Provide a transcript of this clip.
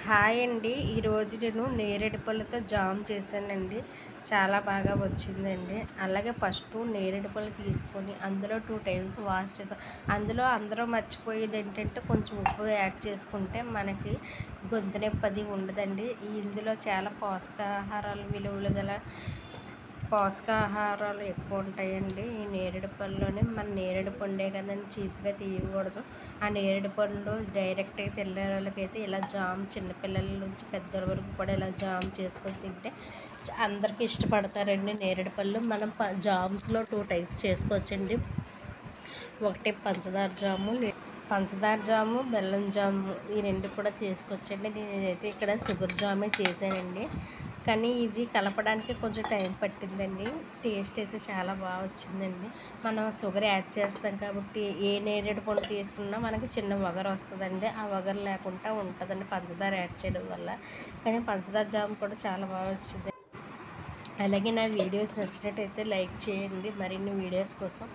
Hi అండి. ఈరోజు నేను నేరేడు పళ్ళతో జామ్ చేశానండి. చాలా బాగా వచ్చిందండి. అలాగే ఫస్ట్ నేరేడు పళ్ళు తీసుకొని అందులో 2 టైమ్స్ వాష్ చేసాం. అందులో అందరూ మర్చిపోయేది ఏంటంటే కొంచెం ఉప్పు యాడ్ చేసుకుంటే మనకి గొంతు నొప్పి అది ఉండదండి. ఇందులో చాలా పోషకాహారాలు విలువలు గల పోషకాహారాలు ఎక్కువ ఉంటాయండి ఈ నేరేడు పళ్ళలోనే. మన నేరేడు పండే కదండి, చీప్గా తీయకూడదు. ఆ నేరేడు పండు డైరెక్ట్గా తినే వాళ్ళకైతే ఇలా జామ్, చిన్నపిల్లల నుంచి పెద్దల వరకు కూడా ఇలా జామ్ చేసుకొని తింటే అందరికీ ఇష్టపడతారండి నేరేడు పళ్ళు. మనం జామ్స్లో 2 టైప్స్ చేసుకోవచ్చండి. ఒకటి పంచదార జాము, బెల్లం జాము, ఈ 2 కూడా చేసుకోవచ్చండి. నేనైతే ఇక్కడ షుగర్ జామే చేశానండి. కానీ ఇది కలపడానికి కొంచెం టైం పట్టిందండి. టేస్ట్ అయితే చాలా బాగా వచ్చిందండి. మనం షుగర్ యాడ్ చేస్తాం కాబట్టి ఏ నేరేడు పండు తీసుకున్నా మనకి చిన్న వగరు వస్తుందండి. ఆ వగరు లేకుండా ఉంటుందండి పంచదార యాడ్ చేయడం వల్ల. కానీ పంచదార జామ్ కూడా చాలా బాగా వచ్చింది. అలాగే నా వీడియోస్ నచ్చినట్టయితే లైక్ చేయండి. మరిన్ని వీడియోస్ కోసం